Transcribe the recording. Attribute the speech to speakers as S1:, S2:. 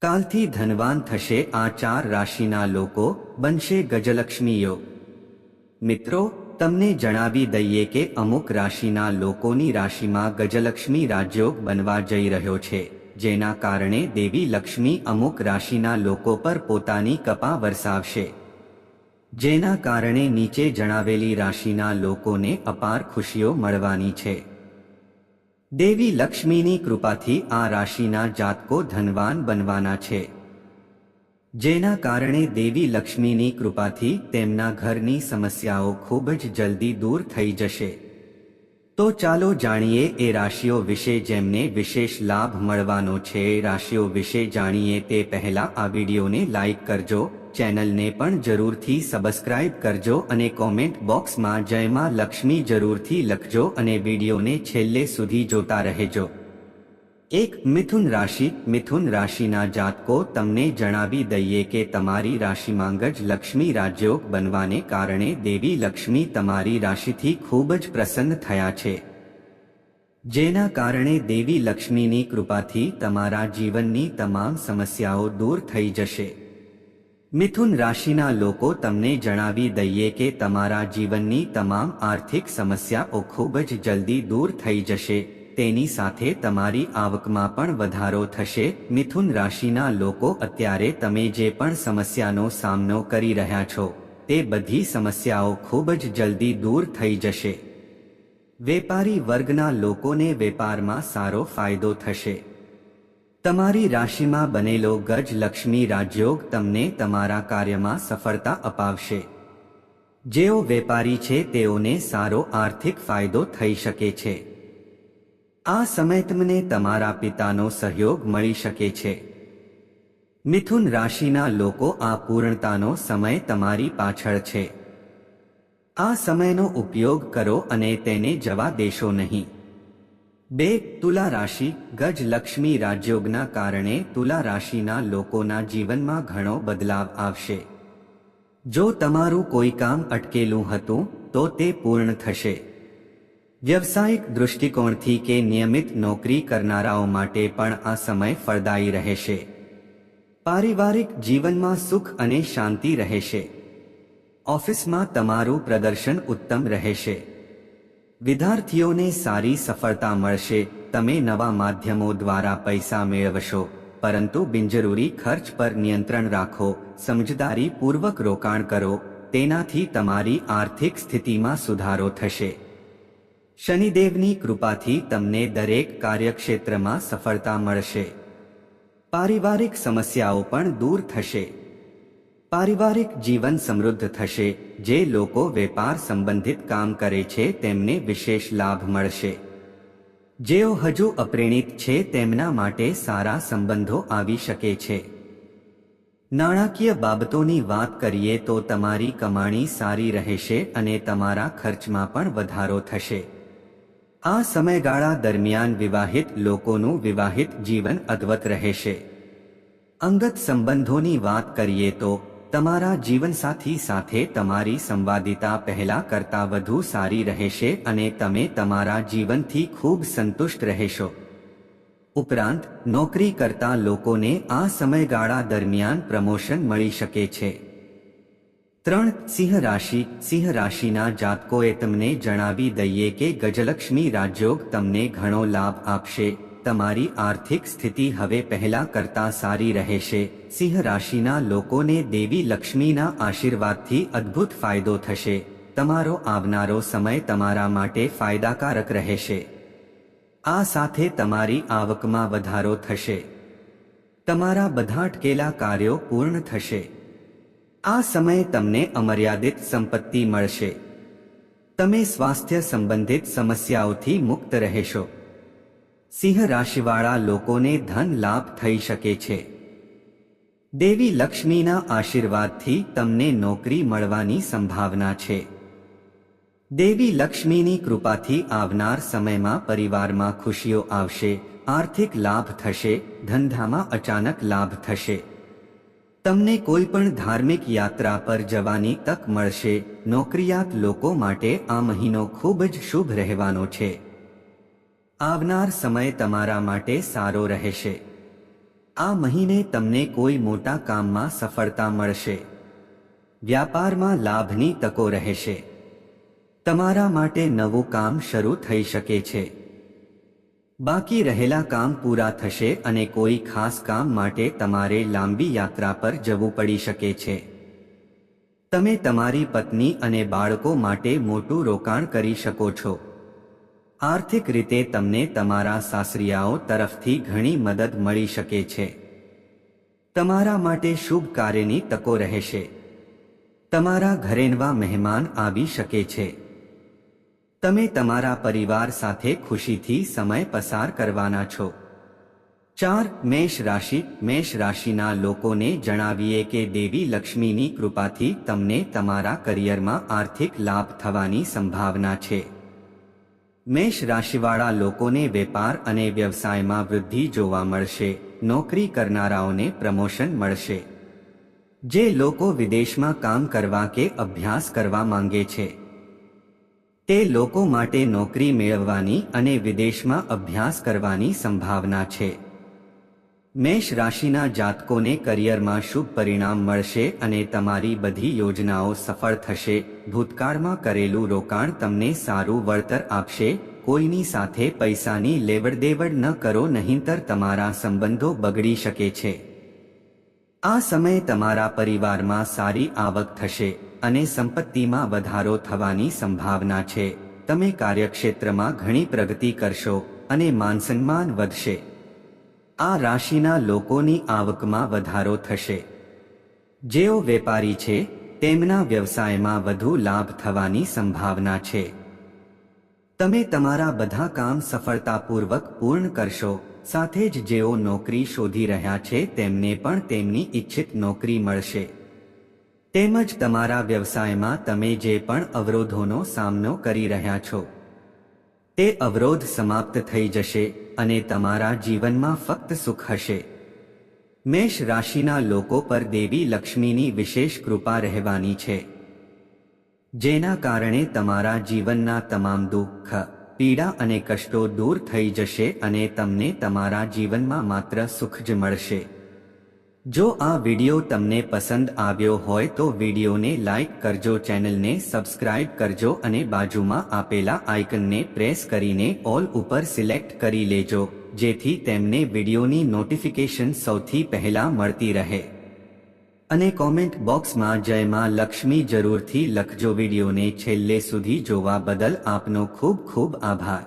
S1: કાલથી ધનવાન થશે આ 4 રાશિના લોકો, બનશે ગજલક્ષ્મી યોગ। મિત્રો, તમને જણાવી દઈએ કે અમુક રાશિના લોકોની રાશિમાં ગજલક્ષ્મી રાજયોગ બનવા જઈ રહ્યો છે, જેના કારણે દેવી લક્ષ્મી અમુક રાશિના લોકો પર પોતાની કૃપા વરસાવશે, જેના કારણે નીચે જણાવેલી રાશિના લોકોને અપાર ખુશીઓ મળવાની છે। દેવી લક્ષ્મીની કૃપાથી આ રાશિના જાતકો ધનવાન બનવાના છે, જેના કારણે દેવી લક્ષ્મીની કૃપાથી તેમના ઘરની સમસ્યાઓ ખૂબ જ જલ્દી દૂર થઈ જશે। તો ચાલો જાણીએ એ રાશિઓ વિશે જેમને વિશેષ લાભ મળવાનો છે। એ રાશિઓ વિશે જાણીએ તે પહેલા આ વિડીયોને લાઈક કરજો, ચેનલને પણ જરૂરથી સબસ્ક્રાઇબ કરજો અને કોમેન્ટ બોક્સમાં જય માં લક્ષ્મી જરૂરથી લખજો અને વિડીયોને છેલ્લે સુધી જોતા રહેજો। 1. મિથુન રાશિ। મિથુન રાશિના જાતકો, તમને જણાવી દઈએ કે તમારી રાશિમાં ગજલક્ષ્મી રાજયોગ બનવાને કારણે દેવી લક્ષ્મી તમારી રાશિથી ખૂબ જ પ્રસન્ન થયા છે, જેના કારણે દેવી લક્ષ્મીની કૃપાથી તમારા જીવનની તમામ સમસ્યાઓ દૂર થઈ જશે। મિથુન રાશિના લોકો, તમને જણાવી દઈએ કે તમારા જીવનની તમામ આર્થિક સમસ્યાઓ ખૂબ જ જલ્દી દૂર થઈ જશે, તેની સાથે તમારી આવકમાં પણ વધારો થશે। મિથુન રાશિના લોકો, અત્યારે તમે જે પણ સમસ્યાનો સામનો કરી રહ્યા છો તે બધી સમસ્યાઓ ખૂબ જ જલ્દી દૂર થઈ જશે। વેપારી વર્ગના લોકોને વેપારમાં સારો ફાયદો થશે। તમારી રાશિમાં બનેલો ગજલક્ષ્મી રાજયોગ તમને તમારા કાર્યમાં સફળતા અપાવશે। જેઓ વેપારી છે તેઓને સારો આર્થિક ફાયદો થઈ શકે છે। આ સમય તમને તમારા પિતાનો સહયોગ મળી શકે છે। મિથુન રાશિના લોકો, આ પૂર્ણતાનો સમય તમારી પાછળ છે। આ સમયનો ઉપયોગ કરો અને તેને જવા દેશો નહીં। 2. તુલા રાશિ। ગજલક્ષ્મી રાજયોગના કારણે તુલા રાશિના લોકોના જીવનમાં ઘણો બદલાવ આવશે। જો તમારું કોઈ કામ અટકેલું હતું તો તે પૂર્ણ થશે। વ્યવસાયિક દૃષ્ટિકોણથી કે નિયમિત નોકરી કરનારાઓ માટે પણ આ સમય ફળદાયી રહેશે। પારિવારિક જીવનમાં સુખ અને શાંતિ રહેશે। ઓફિસમાં તમારું પ્રદર્શન ઉત્તમ રહેશે। વિદ્યાર્થીઓને સારી સફળતા મળશે। તમે નવા માધ્યમો દ્વારા પૈસા મેળવશો, પરંતુ બિનજરૂરી ખર્ચ પર નિયંત્રણ રાખો। સમજદારીપૂર્વક રોકાણ કરો, તેનાથી તમારી આર્થિક સ્થિતિમાં સુધારો થશે। શનિદેવની કૃપાથી તમને દરેક કાર્યક્ષેત્રમાં સફળતા મળશે। પારિવારિક સમસ્યાઓ પણ દૂર થશે। પારિવારિક જીવન સમૃદ્ધ થશે। જે લોકો વેપાર સંબંધિત કામ કરે છે તેમને વિશેષ લાભ મળશે। જેઓ હજુ અપ્રેણિત છે તેમના માટે સારા સંબંધો આવી શકે છે। નાણાકીય બાબતોની વાત કરીએ તો તમારી કમાણી સારી રહેશે અને તમારા ખર્ચમાં પણ વધારો થશે। આ સમયગાળા દરમિયાન વિવાહિત લોકોનું વિવાહિત જીવન અદ્ભુત રહેશે। અંગત સંબંધોની વાત કરીએ તો તમારા જીવનસાથી સાથે તમારી સંવાદિતા પહેલા કરતાં વધુ સારી રહેશે અને તમે તમારા જીવનથી ખૂબ સંતુષ્ટ રહેશો। ઉપરાંત નોકરી કરતા લોકોને આ સમયગાળા દરમિયાન પ્રમોશન મળી શકે છે। 3. સિંહ રાશિ। સિંહ રાશિના જાતકોએ તમને જણાવી દઈએ કે ગજલક્ષ્મી રાજયોગ તમને ઘણો લાભ આપશે। તમારી આર્થિક સ્થિતિ હવે પહેલા કરતાં સારી રહેશે। સિંહ રાશિના લોકોને દેવી લક્ષ્મીના આશીર્વાદથી અદ્ભુત ફાયદો થશે। તમારો આવનારો સમય તમારા માટે ફાયદાકારક રહેશે। આ સાથે તમારી આવકમાં વધારો થશે। તમારા બધા અટકેલા કાર્યો પૂર્ણ થશે। આ સમયે તમને અમર્યાદિત સંપત્તિ મળશે। તમે સ્વાસ્થ્ય સંબંધિત સમસ્યાઓથી મુક્ત રહેશો। સિંહ રાશિવાળા લોકોને ધન લાભ થઈ શકે છે। દેવી લક્ષ્મીના આશીર્વાદથી તમને નોકરી મળવાની સંભાવના છે। દેવી લક્ષ્મીની કૃપાથી આવનાર સમયમાં પરિવારમાં ખુશીઓ આવશે। આર્થિક લાભ થશે। ધંધામાં અચાનક લાભ થશે। તમને કોઈ પણ ધાર્મિક યાત્રા પર જવાની તક મળશે। નોકરિયાત લોકો માટે આ મહિનો ખૂબ જ શુભ રહેવાનો છે। આવનાર સમય તમારા માટે સારો રહેશે। આ મહિને તમને કોઈ મોટા કામમાં સફળતા મળશે. વ્યાપારમાં લાભની તકો રહેશે. તમારા માટે નવું કામ શરૂ થઈ શકે છે. બાકી રહેલા કામ પૂરા થશે અને કોઈ ખાસ કામ માટે તમારે લાંબી યાત્રા પર જવું પડી શકે છે. તમે તમારી પત્ની અને બાળકો માટે મોટું રોકાણ કરી શકો છો. આર્થિક રીતે તમને તમારા સાસરિયાઓ તરફથી ઘણી મદદ મળી શકે છે. તમારા માટે શુભ કાર્યની તકો રહેશે. તમારા ઘરે નવા મહેમાન આવી શકે છે. તમે તમારા પરિવાર સાથે ખુશીથી સમય પસાર કરવાના છો. 4. મેષ રાશિ. મેષ રાશિના લોકોને જણાવીએ કે દેવી લક્ષ્મીની કૃપાથી તમને તમારા કરિયરમાં આર્થિક લાભ થવાની સંભાવના છે. મેષ રાશિવાળા લોકોને વેપાર અને વ્યવસાયમાં વૃદ્ધિ જોવા મળશે. નોકરી કરનારાઓને પ્રમોશન મળશે. જે લોકો વિદેશમાં કામ કરવા કે અભ્યાસ કરવા માંગે છે તે લોકો માટે નોકરી મેળવવાની અને વિદેશમાં અભ્યાસ કરવાની સંભાવના છે. મેષ રાશિના જાતકોને કરિયરમાં શુભ પરિણામ મળશે અને તમારી બધી યોજનાઓ સફળ થશે. ભૂતકાળમાં કરેલું રોકાણ તમને સારું વળતર આપશે. કોઈની સાથે પૈસાની લેવડદેવડ ન કરો, નહીંતર તમારા સંબંધો બગડી શકે છે. આ સમયે તમારા પરિવારમાં સારી આવક થશે અને સંપત્તિમાં વધારો થવાની સંભાવના છે. તમે કાર્યક્ષેત્રમાં ઘણી પ્રગતિ કરશો અને માનસન્માન વધશે. આ રાશિના લોકોની આવકમાં વધારો થશે. જેઓ વેપારી છે તેમના વ્યવસાયમાં વધુ લાભ થવાની સંભાવના છે. તમે તમારા બધા કામ સફળતાપૂર્વક પૂર્ણ કરશો. સાથે જ જેઓ નોકરી શોધી રહ્યા છે તેમને પણ તેમની ઈચ્છિત નોકરી મળશે. તેમજ તમારા વ્યવસાયમાં તમે જે પણ અવરોધોનો સામનો કરી રહ્યા છો તે અવરોધ સમાપ્ત થઈ જશે અને તમારા જીવનમાં ફક્ત સુખ હશે. મેષ રાશિના લોકો પર દેવી લક્ષ્મીની વિશેષ કૃપા રહેવાની છે, જેના કારણે તમારા જીવનના તમામ દુઃખ, પીડા અને કષ્ટો દૂર થઈ જશે અને તમને તમારા જીવનમાં માત્ર સુખ જ મળશે. જો આ વિડિયો તમને પસંદ આવ્યો હોય તો વિડિયોને લાઈક કરજો, ચેનલને સબસ્ક્રાઇબ કરજો અને બાજુમાં આપેલા આઇકનને પ્રેસ કરીને ઓલ ઉપર સિલેક્ટ કરી લેજો, જેથી તેમને વિડિયોની નોટિફિકેશન સૌથી પહેલા મળતી રહે. અને કોમેન્ટ બોક્સમાં જય માં લક્ષ્મી જરૂરથી લખજો. વિડિયોને છેલ્લે સુધી જોવા બદલ આપનો ખૂબ ખૂબ આભાર.